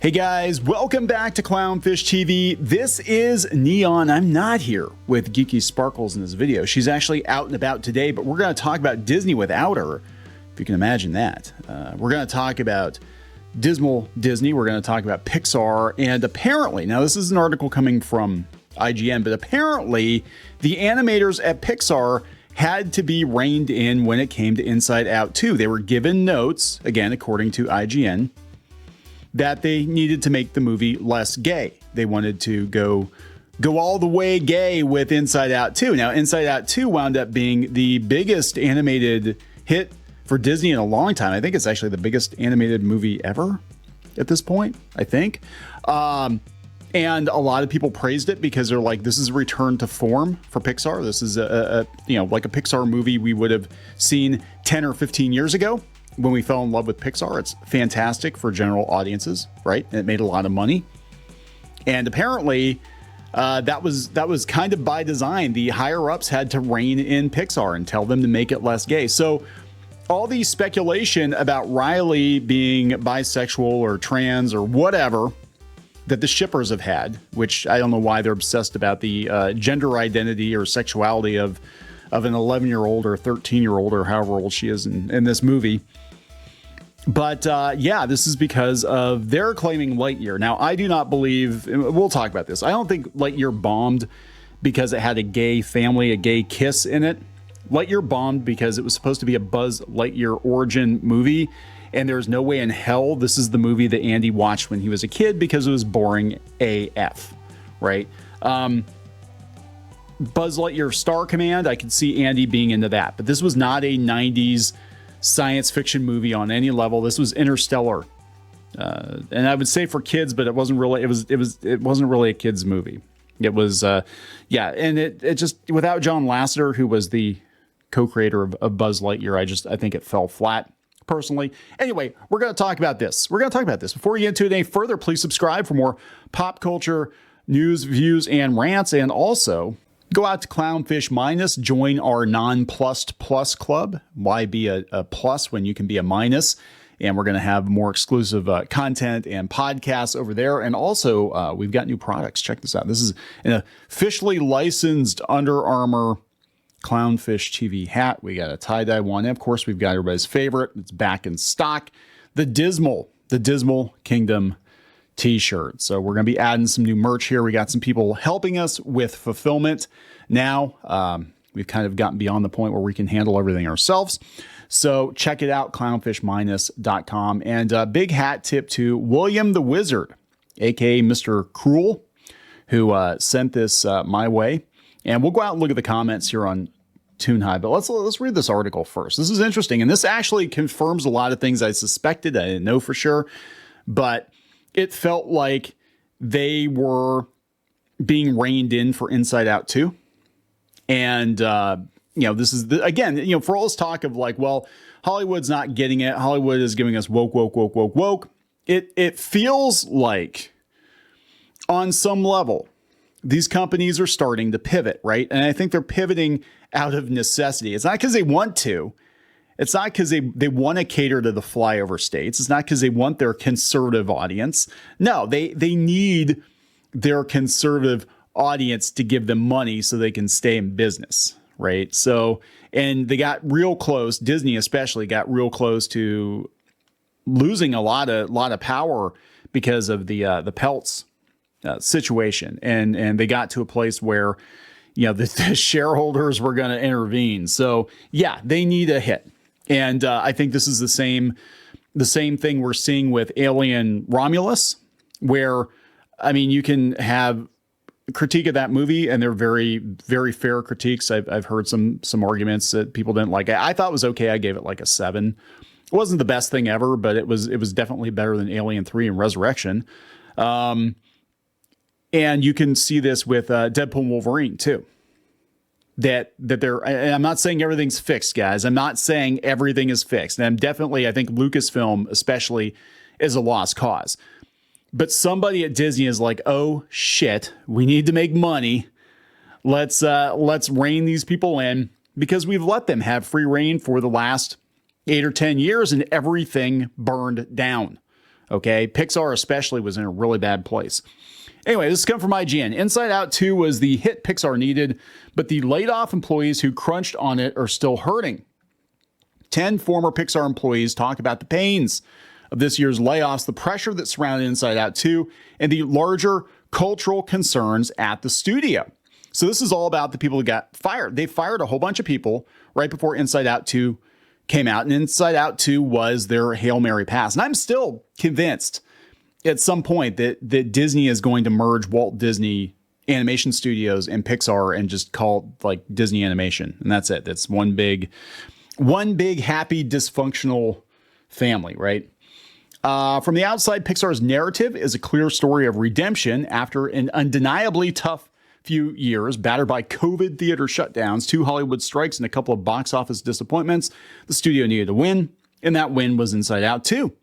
Hey guys, welcome back to Clownfish TV. This is Neon. I'm not here with Geeky Sparkles in this video. She's actually out and about today, but we're going to talk about Disney without her, if you can imagine that. We're going to talk about dismal Disney. We're going to talk about Pixar, and apparently, now this is an article coming from IGN, but apparently the animators at Pixar had to be reined in when it came to Inside Out 2. They were given notes, again, according to IGN, that they needed to make the movie less gay. They wanted to go all the way gay with Inside Out 2. Now, Inside Out 2 wound up being the biggest animated hit for Disney in a long time. I think it's actually the biggest animated movie ever at this point, I think. And a lot of people praised it because they're like, this is a return to form for Pixar. This is like a Pixar movie we would have seen 10 or 15 years ago. When we fell in love with Pixar. It's fantastic for general audiences, right? And it made a lot of money. And apparently that was kind of by design. The higher ups had to rein in Pixar and tell them to make it less gay. So all the speculation about Riley being bisexual or trans or whatever that the shippers have had, which I don't know why they're obsessed about the gender identity or sexuality of an 11-year-old or 13-year-old or however old she is in this movie. But yeah, this is because of their claiming Lightyear. Now, I do not believe, we'll talk about this. I don't think Lightyear bombed because it had a gay family, a gay kiss in it. Lightyear bombed because it was supposed to be a Buzz Lightyear origin movie. And there's no way in hell this is the movie that Andy watched when he was a kid because it was boring AF, right? Buzz Lightyear Star Command, I could see Andy being into that. But this was not a 90s science fiction movie on any level. This was Interstellar, and I would say for kids, but it wasn't really. It wasn't really a kids movie. It was, yeah, and it just without John Lasseter, who was the co-creator of Buzz Lightyear, I think it fell flat personally. Anyway, we're going to talk about this. Before we get into it any further, please subscribe for more pop culture news, views, and rants, and also go out to Clownfish Minus, join our non-plussed plus club. Why be a plus when you can be a minus? And we're going to have more exclusive content and podcasts over there. And also, we've got new products. Check this out. This is an officially licensed Under Armour Clownfish TV hat. We got a tie-dye one. And of course, we've got everybody's favorite. It's back in stock. The Dismal Kingdom t-shirt. So we're going to be adding some new merch here. We got some people helping us with fulfillment now. We've kind of gotten beyond the point where we can handle everything ourselves. So check it out, clownfishminus.com. And a big hat tip to William the Wizard, aka Mr. Cruel, who sent this my way. And we'll go out and look at the comments here on Toon High, but let's read this article first. This is interesting, and this actually confirms a lot of things I suspected. I didn't know for sure, but it felt like they were being reined in for Inside Out 2. And, this is, again, for all this talk of like, well, Hollywood's not getting it. Hollywood is giving us woke. It feels like on some level, these companies are starting to pivot, right? And I think they're pivoting out of necessity. It's not because they want to. It's not because they want to cater to the flyover states. It's not because they want their conservative audience. No, they need their conservative audience to give them money so they can stay in business, right? So, and they got real close. Disney especially got real close to losing a lot of power because of the pelts situation, and they got to a place where the shareholders were going to intervene. So yeah, they need a hit. And I think this is the same thing we're seeing with Alien Romulus, where, I mean, you can have a critique of that movie, and they're very, very fair critiques. I've heard some arguments that people didn't like. I thought it was okay. I gave it like a 7. It wasn't the best thing ever, but it was definitely better than Alien 3 and Resurrection. And you can see this with Deadpool and Wolverine too. That they're, and I'm not saying everything's fixed, guys. I'm not saying everything is fixed. And I'm definitely, I think Lucasfilm especially is a lost cause. But somebody at Disney is like, oh shit, we need to make money. Let's rein these people in, because we've let them have free reign for the last 8 or 10 years and everything burned down. Okay. Pixar especially was in a really bad place. Anyway, this is coming from IGN. Inside Out 2 was the hit Pixar needed, but the laid off employees who crunched on it are still hurting. 10 former Pixar employees talk about the pains of this year's layoffs, the pressure that surrounded Inside Out 2, and the larger cultural concerns at the studio. So this is all about the people who got fired. They fired a whole bunch of people right before Inside Out 2 came out, and Inside Out 2 was their Hail Mary pass. And I'm still convinced at some point that Disney is going to merge Walt Disney Animation Studios and Pixar and just call it like Disney Animation. And that's it. That's one big happy dysfunctional family, right? From the outside, Pixar's narrative is a clear story of redemption after an undeniably tough few years, battered by COVID theater shutdowns, 2 Hollywood strikes, and a couple of box office disappointments. The studio needed a win, and that win was Inside Out 2.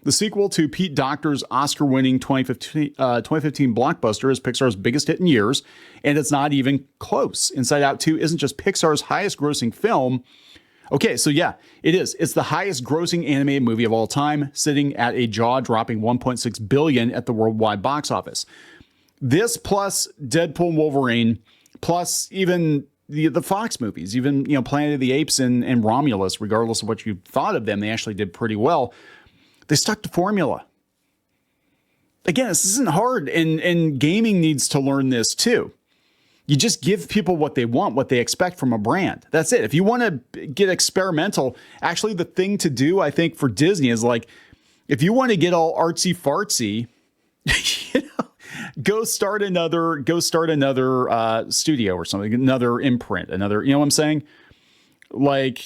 The sequel to Pete Docter's Oscar-winning 2015 blockbuster is Pixar's biggest hit in years, and it's not even close. Inside Out 2 isn't just Pixar's highest-grossing film. Okay, so yeah, it is. It's the highest-grossing animated movie of all time, sitting at a jaw-dropping $1.6 billion at the worldwide box office. This plus Deadpool and Wolverine, plus even the Fox movies, even Planet of the Apes and Romulus, regardless of what you thought of them, they actually did pretty well. They stuck to formula. Again, this isn't hard, and gaming needs to learn this too. You just give people what they want, what they expect from a brand. That's it. If you want to get experimental, actually the thing to do, I think, for Disney is like, if you want to get all artsy fartsy, go start another studio or something, another imprint, another, you know what I'm saying? Like,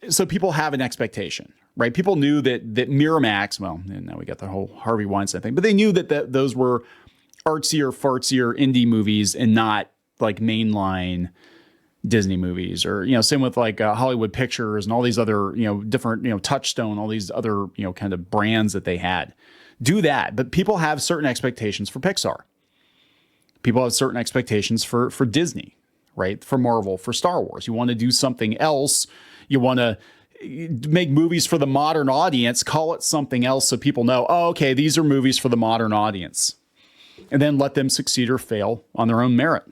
so people have an expectation, right? People knew that Miramax, well, now we got the whole Harvey Weinstein thing, but they knew that those were artsier, fartsier indie movies and not like mainline Disney movies, or, same with like Hollywood Pictures and all these other, different, Touchstone, all these other, kind of brands that they had. Do that. But people have certain expectations for Pixar. People have certain expectations for Disney, right? For Marvel, for Star Wars. You want to do something else. You want to make movies for the modern audience, call it something else so people know, oh, okay, these are movies for the modern audience. And then let them succeed or fail on their own merit.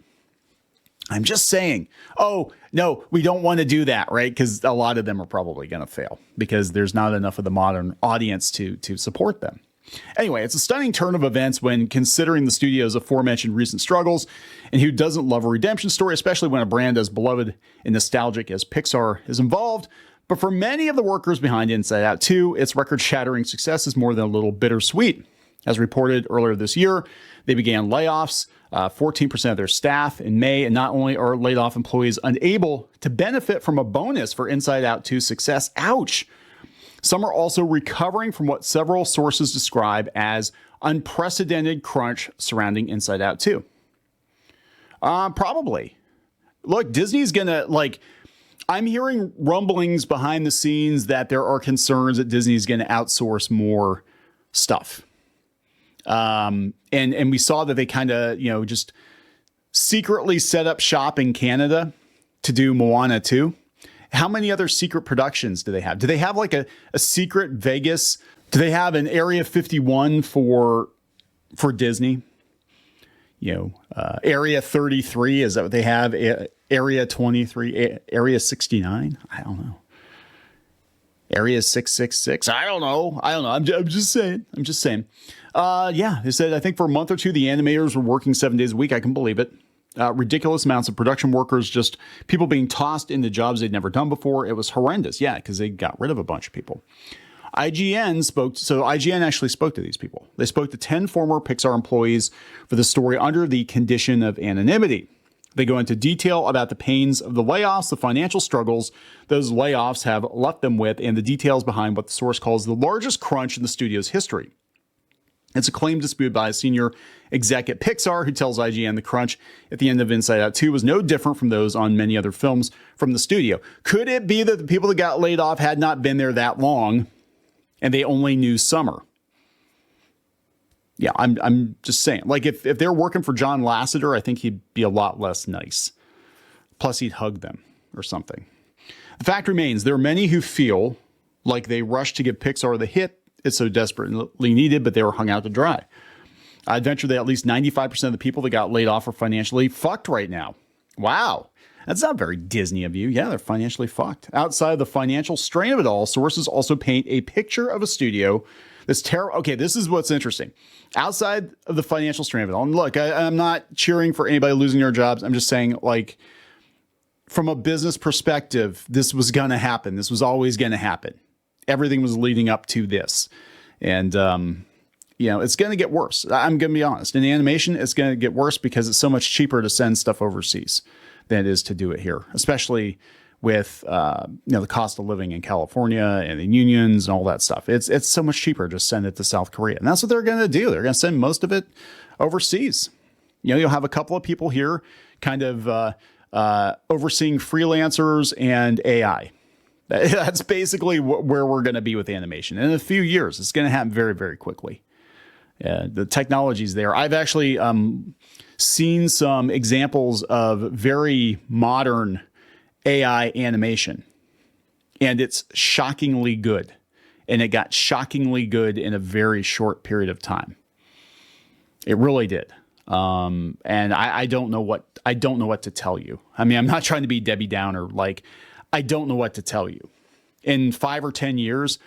I'm just saying, oh, no, we don't want to do that, right? Because a lot of them are probably going to fail because there's not enough of the modern audience to support them. Anyway, it's a stunning turn of events when considering the studio's aforementioned recent struggles, and who doesn't love a redemption story, especially when a brand as beloved and nostalgic as Pixar is involved. But for many of the workers behind Inside Out 2, its record-shattering success is more than a little bittersweet. As reported earlier this year, they began layoffs, 14% of their staff in May, and not only are laid off employees unable to benefit from a bonus for Inside Out 2's success, ouch, some are also recovering from what several sources describe as unprecedented crunch surrounding Inside Out 2. Probably. Look, Disney's gonna, I'm hearing rumblings behind the scenes that there are concerns that Disney's gonna outsource more stuff. And we saw that they kind of, just secretly set up shop in Canada to do Moana 2. How many other secret productions do they have? Do they have like a secret Vegas? Do they have an Area 51 for Disney? Area 33, is that what they have? Area 23, Area 69? I don't know. Area 666? I don't know. I'm just saying. Yeah, they said, I think for a month or two, the animators were working 7 days a week. I can believe it. Ridiculous amounts of production workers, just people being tossed into jobs they'd never done before. It was horrendous. Yeah, because they got rid of a bunch of people. IGN actually spoke to these people. They spoke to 10 former Pixar employees for the story under the condition of anonymity. They go into detail about the pains of the layoffs, the financial struggles those layoffs have left them with, and the details behind what the source calls the largest crunch in the studio's history. It's a claim disputed by a senior exec at Pixar who tells IGN the crunch at the end of Inside Out 2 was no different from those on many other films from the studio. Could it be that the people that got laid off had not been there that long and they only knew summer? Yeah, I'm just saying. Like, if they're working for John Lasseter, I think he'd be a lot less nice. Plus, he'd hug them or something. The fact remains, there are many who feel like they rushed to give Pixar the hit it's so desperately needed, but they were hung out to dry. I'd venture that at least 95% of the people that got laid off are financially fucked right now. Wow. That's not very Disney of you. Yeah, they're financially fucked. Outside of the financial strain of it all, sources also paint a picture of a studio that's terrible. Okay, this is what's interesting. Outside of the financial strain of it all, and look, I'm not cheering for anybody losing their jobs. I'm just saying, like, from a business perspective, this was going to happen. This was always going to happen. Everything was leading up to this. And, it's going to get worse. I'm going to be honest. In animation, it's going to get worse because it's so much cheaper to send stuff overseas than it is to do it here, especially with the cost of living in California and the unions and all that stuff. It's so much cheaper to send it to South Korea. And that's what they're going to do. They're going to send most of it overseas. You'll have a couple of people here kind of overseeing freelancers and AI. That's basically where we're going to be with animation. In a few years, it's going to happen very, very quickly. The technology's there. I've actually seen some examples of very modern AI animation, and it's shockingly good. And it got shockingly good in a very short period of time. It really did. And I don't know what to tell you. I mean, I'm not trying to be Debbie Downer. Like, I don't know what to tell you. In 5 or 10 years,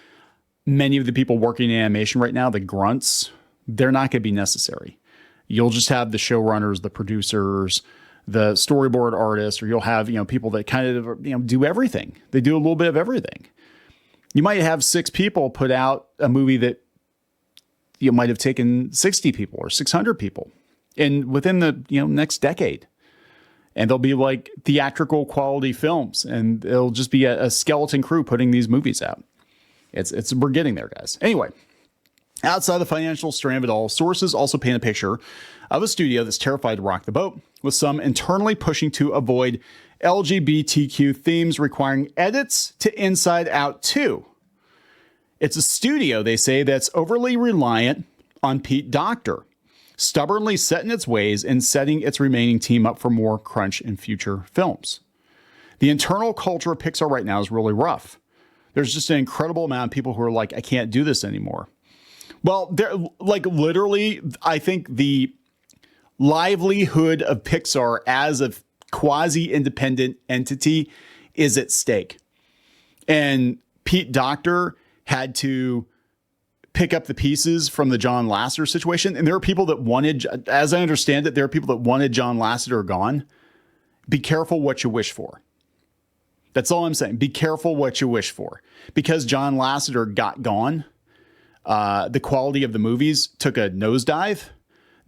many of the people working in animation right now, the grunts, they're not going to be necessary. You'll just have the showrunners, the producers, the storyboard artists, or you'll have, people that kind of, do everything. They do a little bit of everything. You might have 6 people put out a movie that you might have taken 60 people or 600 people within the, next decade. And they'll be like theatrical quality films, and it'll just be a skeleton crew putting these movies out. We're getting there, guys. Anyway, outside the financial strain of it all, sources also paint a picture of a studio that's terrified to rock the boat, with some internally pushing to avoid LGBTQ themes requiring edits to Inside Out 2. It's a studio, they say, that's overly reliant on Pete Docter, stubbornly set in its ways and setting its remaining team up for more crunch in future films. The internal culture of Pixar right now is really rough. There's just an incredible amount of people who are like, I can't do this anymore. Well, they're like, literally, I think the livelihood of Pixar as a quasi-independent entity is at stake. And Pete Docter had to pick up the pieces from the John Lasseter situation. And there are people that wanted, as I understand it, there are people that wanted John Lasseter gone. Be careful what you wish for. That's all I'm saying. Be careful what you wish for. Because John Lasseter got gone, the quality of the movies took a nosedive.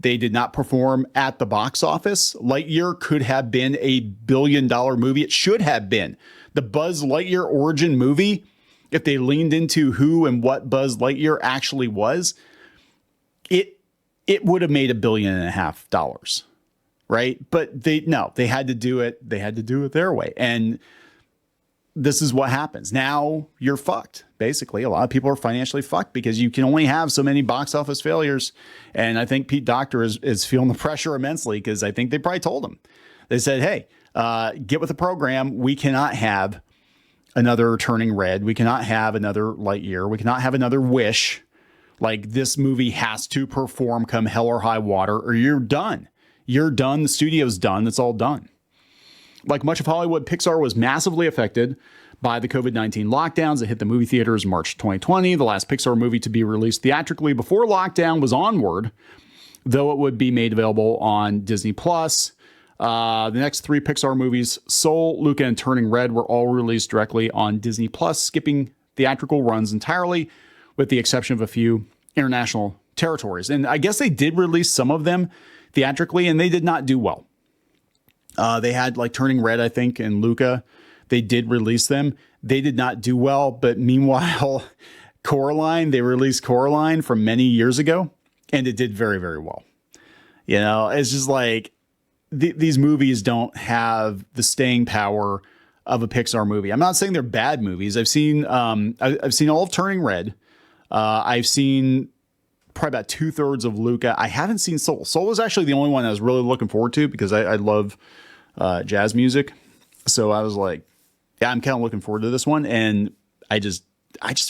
They did not perform at the box office. Lightyear could have been a billion-dollar movie. It should have been. The Buzz Lightyear origin movie, if they leaned into who and what Buzz Lightyear actually was, it would have made $1.5 billion, right? But they had to do it. They had to do it their way. And this is what happens. Now you're fucked. Basically, a lot of people are financially fucked because you can only have so many box office failures. And I think Pete Docter is feeling the pressure immensely because I think they probably told him. They said, hey, get with the program. We cannot have another Turning Red. We cannot have another Lightyear. We cannot have another Wish. Like, this movie has to perform come hell or high water, or you're done. You're done. The studio's done. It's all done. Like much of Hollywood, Pixar was massively affected by the COVID-19 lockdowns that hit the movie theaters in March 2020. The last Pixar movie to be released theatrically before lockdown was Onward, though it would be made available on Disney+. The next 3 Pixar movies, Soul, Luca, and Turning Red, were all released directly on Disney+, skipping theatrical runs entirely, with the exception of a few international territories. And I guess they did release some of them theatrically, and they did not do well. They had like Turning Red, I think, and Luca. They did release them. They did not do well. But meanwhile, Coraline, they released Coraline from many years ago, and it did very, very well. It's just like these movies don't have the staying power of a Pixar movie. I'm not saying they're bad movies. I've seen all of Turning Red. I've seen probably about 2/3 of Luca. I haven't seen Soul. Soul was actually the only one I was really looking forward to because I love jazz music. So I was like, yeah, I'm kind of looking forward to this one. And I just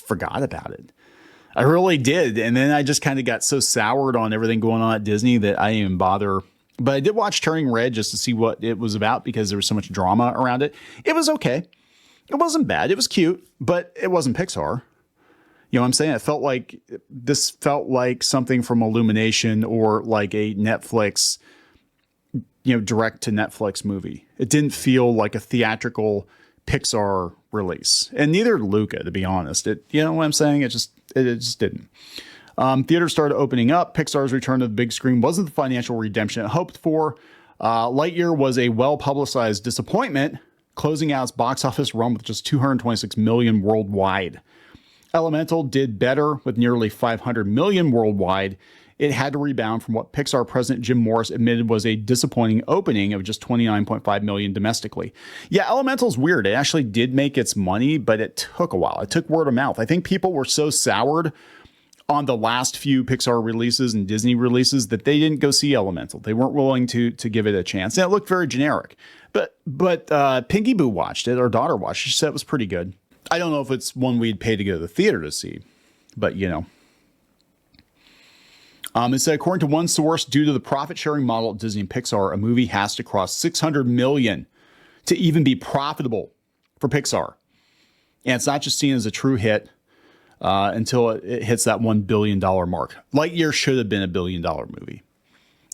forgot about it. I really did. And then I just kind of got so soured on everything going on at Disney that I didn't even bother. But I did watch Turning Red just to see what it was about because there was so much drama around it. It was okay. It wasn't bad. It was cute, but it wasn't Pixar. You know what I'm saying? It felt like this felt like something from Illumination or like a Netflix, direct to Netflix movie. It didn't feel like a theatrical Pixar release, and neither did Luca, to be honest. You know what I'm saying? It just didn't. Theaters started opening up. Pixar's return to the big screen wasn't the financial redemption it hoped for. Lightyear was a well-publicized disappointment, closing out its box office run with just $226 million worldwide. Elemental did better with nearly $500 million worldwide. It had to rebound from what Pixar president Jim Morris admitted was a disappointing opening of just $29.5 million domestically. Yeah, Elemental's weird. It actually did make its money, but it took a while. It took word of mouth. I think people were so soured on the last few Pixar releases and Disney releases that they didn't go see Elemental. They weren't willing to give it a chance. And it looked very generic. But Pinky Boo watched it. Our daughter watched it. She said it was pretty good. I don't know if it's one we'd pay to go to the theater to see, but It said, according to one source, due to the profit-sharing model at Disney and Pixar, a movie has to cross $600 million to even be profitable for Pixar. And it's not just seen as a true hit until it hits that $1 billion mark. Lightyear should have been a $1 billion movie.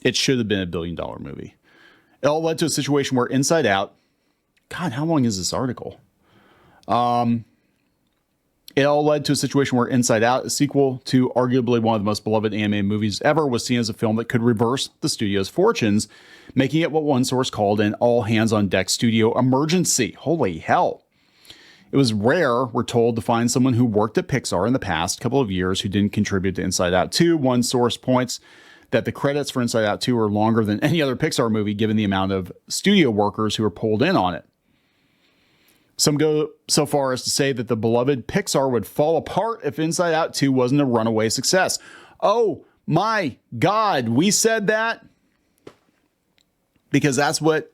It should have been a $1 billion movie. It all led to a situation where Inside Out... God, how long is this article? It all led to a situation where Inside Out, a sequel to arguably one of the most beloved anime movies ever, was seen as a film that could reverse the studio's fortunes, making it what one source called an all-hands-on-deck studio emergency. Holy hell. It was rare, we're told, to find someone who worked at Pixar in the past couple of years who didn't contribute to Inside Out 2. One source points that the credits for Inside Out 2 are longer than any other Pixar movie, given the amount of studio workers who were pulled in on it. Some go so far as to say that the beloved Pixar would fall apart if Inside Out 2 wasn't a runaway success. Oh my God, we said that? Because that's what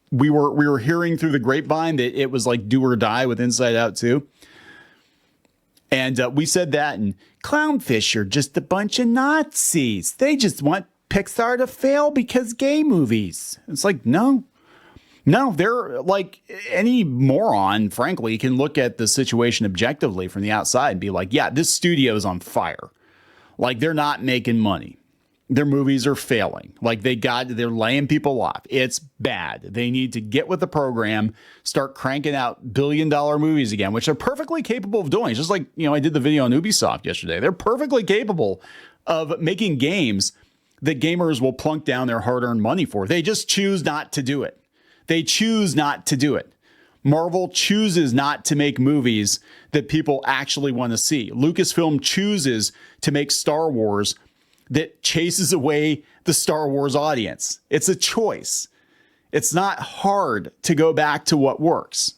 we were hearing through the grapevine, that it was like do or die with Inside Out 2. And we said that, and Clownfish are just a bunch of Nazis. They just want Pixar to fail because gay movies. It's like, no, they're like any moron, frankly, can look at the situation objectively from the outside and be like, yeah, this studio is on fire. Like, they're not making money. Their movies are failing. Like, they're laying people off. It's bad. They need to get with the program, start cranking out billion-dollar movies again, which they're perfectly capable of doing. It's just like, I did the video on Ubisoft yesterday. They're perfectly capable of making games that gamers will plunk down their hard-earned money for. They just choose not to do it. They choose not to do it. Marvel chooses not to make movies that people actually want to see. Lucasfilm chooses to make Star Wars that chases away the Star Wars audience. It's a choice. It's not hard to go back to what works.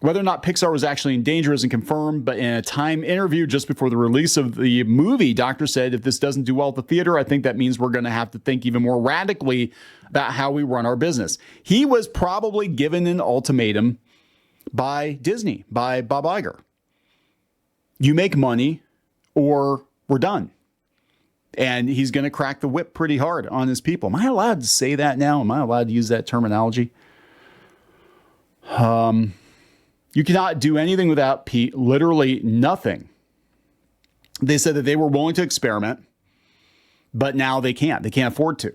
Whether or not Pixar was actually in danger isn't confirmed, but in a Time interview just before the release of the movie, Doctor said, if this doesn't do well at the theater, I think that means we're going to have to think even more radically about how we run our business. He was probably given an ultimatum by Disney, by Bob Iger. You make money or we're done. And he's going to crack the whip pretty hard on his people. Am I allowed to say that now? Am I allowed to use that terminology? You cannot do anything without Pete, literally nothing. They said that they were willing to experiment, but now they can't. They can't afford to.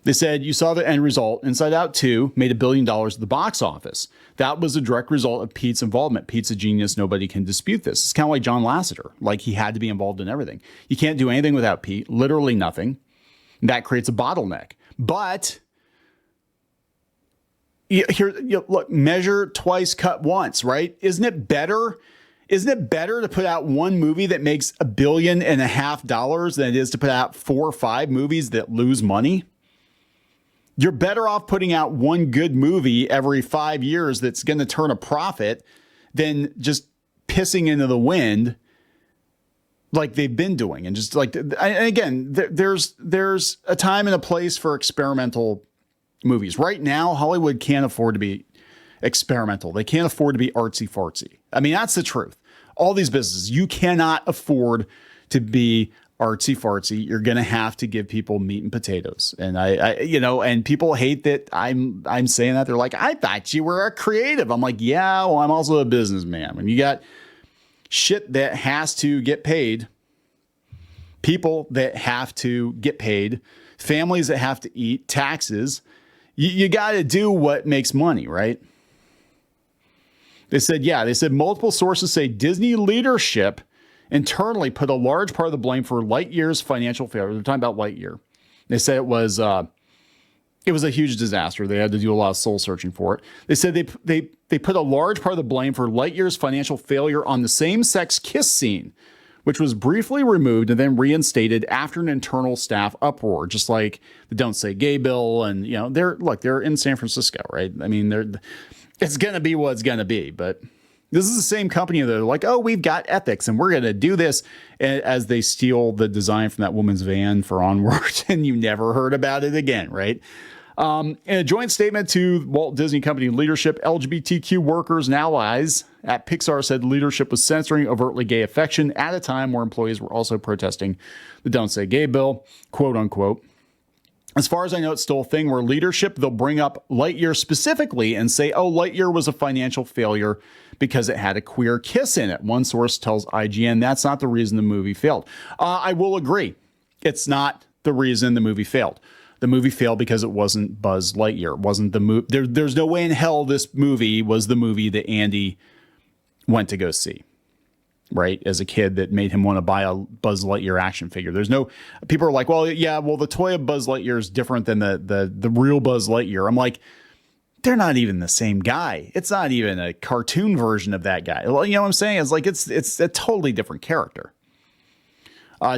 They said, you saw the end result. Inside Out 2 made $1 billion at the box office. That was a direct result of Pete's involvement. Pete's a genius. Nobody can dispute this. It's kind of like John Lasseter. Like, he had to be involved in everything. You can't do anything without Pete. Literally nothing. That creates a bottleneck. But look, measure twice, cut once, right? Isn't it better? Isn't it better to put out one movie that makes $1.5 billion than it is to put out 4 or 5 movies that lose money? You're better off putting out one good movie every 5 years that's going to turn a profit than just pissing into the wind like they've been doing. And just like, and again, there's a time and a place for experimental movies. Right now, Hollywood can't afford to be experimental. They can't afford to be artsy fartsy. I mean, that's the truth. All these businesses, you cannot afford to be artsy fartsy. You're going to have to give people meat and potatoes. And and people hate that I'm saying that. They're like, I thought you were a creative. I'm like, yeah, well, I'm also a businessman. When you got shit that has to get paid, people that have to get paid, families that have to eat, taxes, you got to do what makes money, right? They said multiple sources say Disney leadership internally put a large part of the blame for Lightyear's financial failure. They're talking about Lightyear. They said it was a huge disaster. They had to do a lot of soul searching for it. They said they put a large part of the blame for Lightyear's financial failure on the same-sex kiss scene, which was briefly removed and then reinstated after an internal staff uproar, just like the Don't Say Gay bill. And they're in San Francisco, right? I mean, it's going to be what it's going to be. But this is the same company that are like, oh, we've got ethics and we're going to do this, as they steal the design from that woman's van for Onward, and you never heard about it again, right? In a joint statement to Walt Disney Company leadership, LGBTQ workers and allies at Pixar said leadership was censoring overtly gay affection at a time where employees were also protesting the Don't Say Gay bill, quote unquote. As far as I know, it's still a thing where leadership, they'll bring up Lightyear specifically and say, oh, Lightyear was a financial failure because it had a queer kiss in it. One source tells IGN that's not the reason the movie failed. I will agree. It's not the reason the movie failed. The movie failed because it wasn't Buzz Lightyear. It wasn't the movie. There's no way in hell this movie was the movie that Andy went to go see, right? As a kid, that made him want to buy a Buzz Lightyear action figure. People are like, well, yeah, well, the toy of Buzz Lightyear is different than the real Buzz Lightyear. I'm like, they're not even the same guy. It's not even a cartoon version of that guy. You know what I'm saying? It's like, it's a totally different character.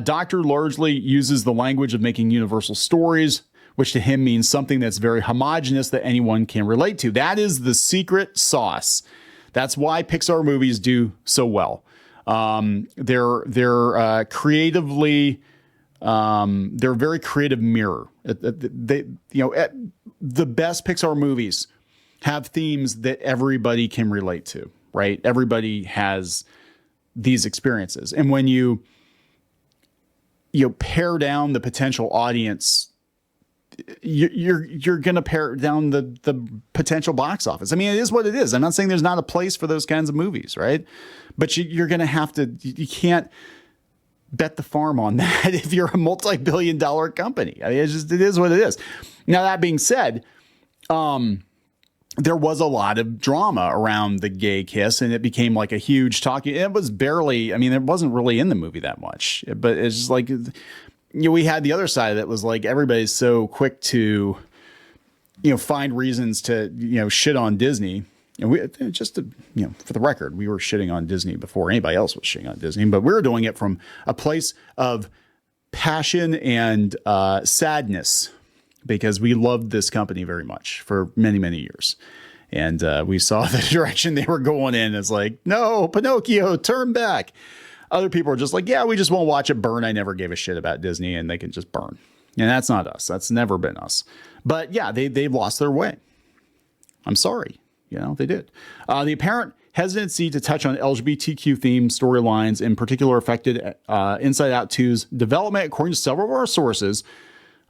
Doctor largely uses the language of making universal stories, which to him means something that's very homogenous that anyone can relate to. That is the secret sauce. That's why Pixar movies do so well. They're creatively, they're a very creative mirror. The best Pixar movies have themes that everybody can relate to, right? Everybody has these experiences. And when you pare down the potential audience, you're going to pare down the potential box office. I mean, it is what it is. I'm not saying there's not a place for those kinds of movies, right? But you're going to have to, you can't bet the farm on that if you're a multi-billion-dollar company. I mean, it is what it is. Now, that being said, there was a lot of drama around the gay kiss, and it became like a huge talking. It was barely, I mean, it wasn't really in the movie that much, but it's just like, we had the other side that was like, everybody's so quick to, find reasons to, shit on Disney. And we just to, for the record, we were shitting on Disney before anybody else was shitting on Disney, but we were doing it from a place of passion and sadness, because we loved this company very much for many, many years. And we saw the direction they were going in. It's like, no, Pinocchio, turn back. Other people are just like, yeah, we just won't watch it burn. I never gave a shit about Disney, and they can just burn. And that's not us. That's never been us. But yeah, they've lost their way. I'm sorry. They did. The apparent hesitancy to touch on LGBTQ themed storylines in particular affected Inside Out 2's development, according to several of our sources.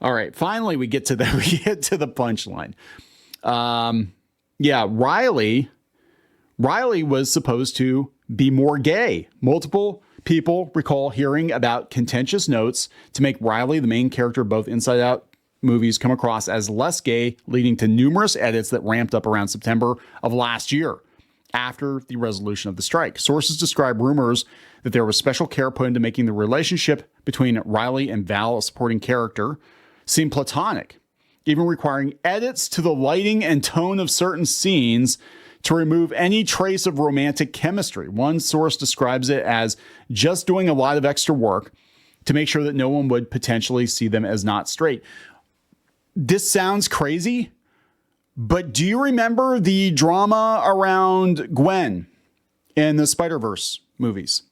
All right, finally we get to the punchline. Riley was supposed to be more gay. Multiple people recall hearing about contentious notes to make Riley, the main character of both Inside Out movies, come across as less gay, leading to numerous edits that ramped up around September of last year after the resolution of the strike. Sources describe rumors that there was special care put into making the relationship between Riley and Val, a supporting character, seem platonic, even requiring edits to the lighting and tone of certain scenes to remove any trace of romantic chemistry. One source describes it as just doing a lot of extra work to make sure that no one would potentially see them as not straight. This sounds crazy, but do you remember the drama around Gwen in the Spider-Verse movies?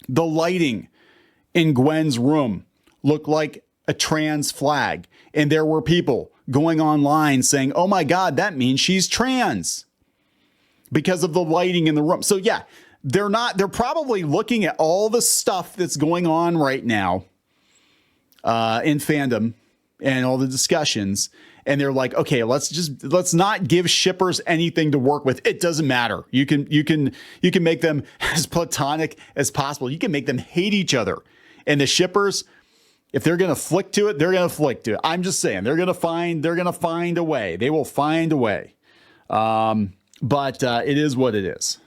The lighting in Gwen's room looked like a trans flag, and there were people going online saying, oh my God, that means she's trans. because of the lighting in the room. So yeah, they're probably looking at all the stuff that's going on right now in fandom and all the discussions. And they're like, okay, let's not give shippers anything to work with. It doesn't matter. You can make them as platonic as possible. You can make them hate each other. And the shippers, if they're going to flick to it, they're going to flick to it. I'm just saying they're going to find a way. They will find a way. But it is what it is.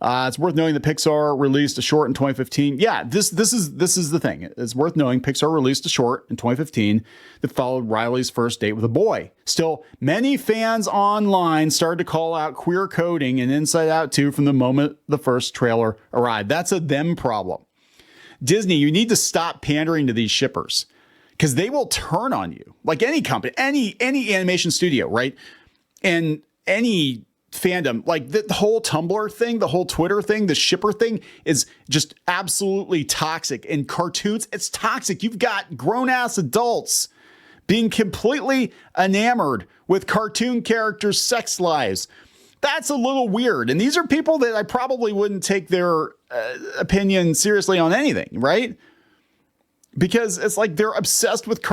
It's worth knowing that Pixar released a short in 2015. Yeah, this is the thing. It's worth knowing Pixar released a short in 2015 that followed Riley's first date with a boy. Still, many fans online started to call out queer coding in Inside Out 2 from the moment the first trailer arrived. That's a them problem. Disney, you need to stop pandering to these shippers because they will turn on you. Like any company, any animation studio, right? And any fandom, like the whole Tumblr thing, the whole Twitter thing, the shipper thing is just absolutely toxic. In cartoons, it's toxic. You've got grown-ass adults being completely enamored with cartoon characters' sex lives. That's a little weird. And these are people that I probably wouldn't take their opinion seriously on anything, right? Because it's like they're obsessed with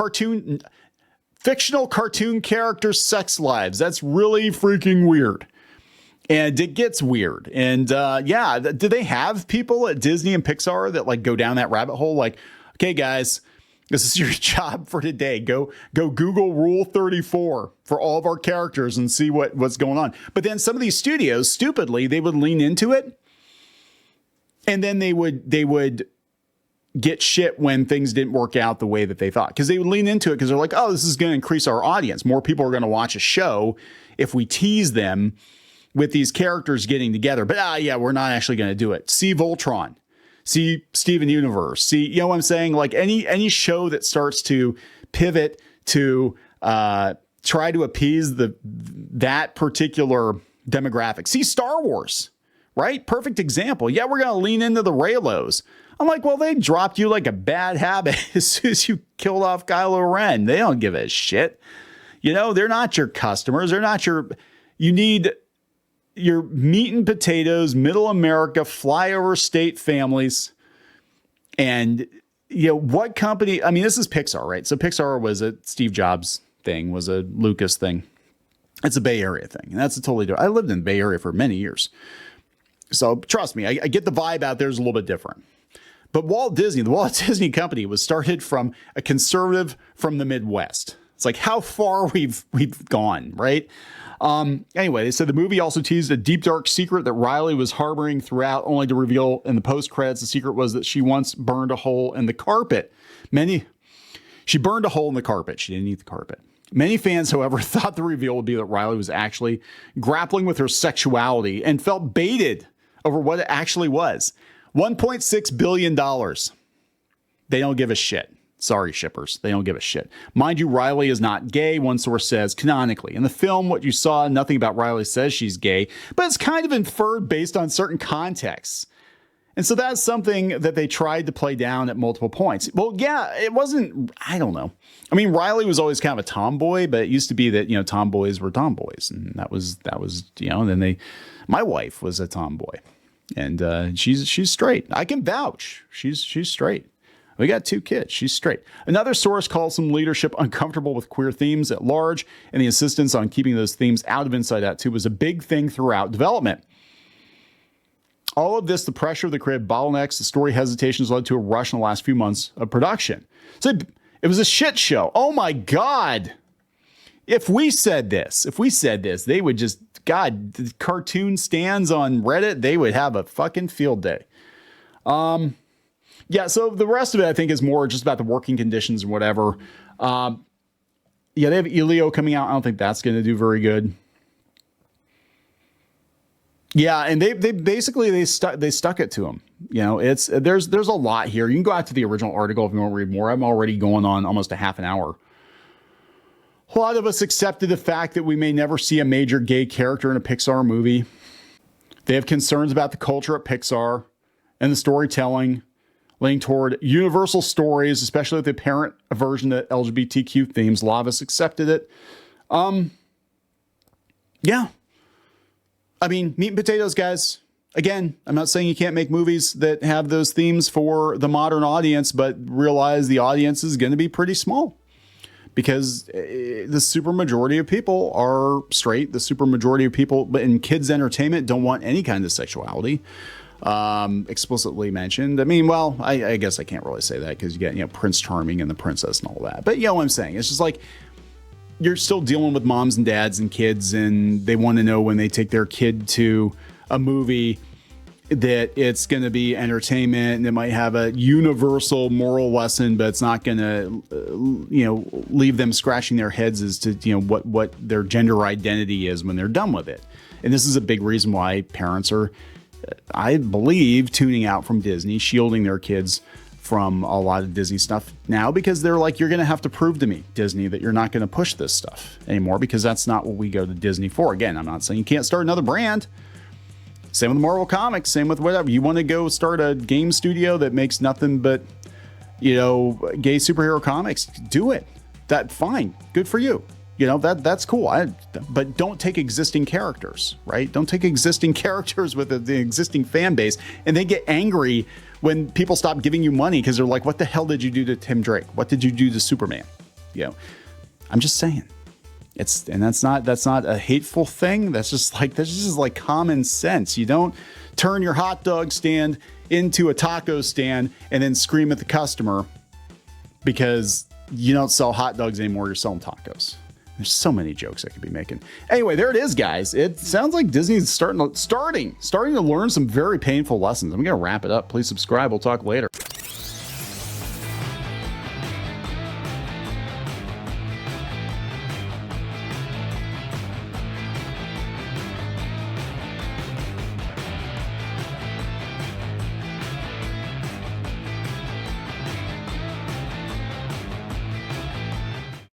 fictional cartoon characters' sex lives. That's really freaking weird. And it gets weird. And yeah, do they have people at Disney and Pixar that like go down that rabbit hole? Like, okay, guys, this is your job for today. Go Google Rule 34 for all of our characters and see what's going on. But then some of these studios, stupidly, they would lean into it. And then they would get shit when things didn't work out the way that they thought. Because they would lean into it because they're like, oh, this is going to increase our audience. More people are going to watch a show if we tease them with these characters getting together. But yeah, we're not actually going to do it. See Voltron. See Steven Universe. See, you know what I'm saying? Like any show that starts to pivot to try to appease that particular demographic. See Star Wars, right? Perfect example. Yeah, we're going to lean into the Reylos. I'm like, well, they dropped you like a bad habit as soon as you killed off Kylo Ren. They don't give a shit. You know, they're not your customers. They're not you need your meat and potatoes, middle America, flyover state families. And, you know, what company, I mean, this is Pixar, right? So Pixar was a Steve Jobs thing, was a Lucas thing. It's a Bay Area thing. And that's a totally different. I lived in the Bay Area for many years. So trust me, I get the vibe out there is a little bit different. But the Walt Disney Company was started from a conservative from the Midwest. It's like how far we've gone, right? Anyway, they said the movie also teased a deep, dark secret that Riley was harboring throughout, only to reveal in the post-credits the secret was that she once burned a hole in the carpet. She burned a hole in the carpet. She didn't eat the carpet. Many fans, however, thought the reveal would be that Riley was actually grappling with her sexuality and felt baited over what it actually was. $1.6 billion. They don't give a shit. Sorry, shippers. They don't give a shit. Mind you, Riley is not gay, one source says, canonically. In the film, what you saw, nothing about Riley says she's gay, but it's kind of inferred based on certain contexts. And so that's something that they tried to play down at multiple points. Well, yeah, it wasn't, I don't know. I mean, Riley was always kind of a tomboy, but it used to be that, you know, tomboys were tomboys. And that was, you know, and then my wife was a tomboy. And she's straight. I can vouch. She's straight. We got 2 kids. She's straight. Another source calls some leadership uncomfortable with queer themes at large, and the insistence on keeping those themes out of Inside Out 2 was a big thing throughout development. All of this, the pressure that created bottlenecks, the story hesitations led to a rush in the last few months of production. So it was a shit show. Oh my God. If we said this, they would just, God, the cartoon stands on Reddit, they would have a fucking field day. Yeah, so the rest of it, I think, is more just about the working conditions and whatever. Yeah, they have Elio coming out. I don't think that's going to do very good. Yeah, and they basically stuck it to him. You know, there's a lot here. You can go out to the original article if you want to read more. I'm already going on almost a half an hour. A lot of us accepted the fact that we may never see a major gay character in a Pixar movie. They have concerns about the culture at Pixar and the storytelling, leaning toward universal stories, especially with the apparent aversion to LGBTQ themes. A lot of us accepted it. Yeah. I mean, meat and potatoes, guys. Again, I'm not saying you can't make movies that have those themes for the modern audience, but realize the audience is going to be pretty small because the super majority of people are straight. The super majority of people in kids' entertainment don't want any kind of sexuality explicitly mentioned. I mean, well, I guess I can't really say that because you get, Prince Charming and the princess and all that. But you know what I'm saying? It's just like you're still dealing with moms and dads and kids, and they want to know when they take their kid to a movie that it's going to be entertainment and it might have a universal moral lesson, but it's not going to, leave them scratching their heads as to, what their gender identity is when they're done with it. And this is a big reason why parents are, I believe, tuning out from Disney, shielding their kids from a lot of Disney stuff now, because they're like, you're going to have to prove to me, Disney, that you're not going to push this stuff anymore, because that's not what we go to Disney for. Again, I'm not saying you can't start another brand. Same with Marvel Comics, same with whatever. You want to go start a game studio that makes nothing but, gay superhero comics, do it. Fine. Good for you. That's cool. But don't take existing characters, right? Don't take existing characters with the existing fan base and then get angry when people stop giving you money because they're like, what the hell did you do to Tim Drake? What did you do to Superman? I'm just saying. That's not a hateful thing. That's just like common sense. You don't turn your hot dog stand into a taco stand and then scream at the customer because you don't sell hot dogs anymore. You're selling tacos. There's so many jokes I could be making. Anyway, there it is, guys. It sounds like Disney's starting to learn some very painful lessons. I'm going to wrap it up. Please subscribe. We'll talk later.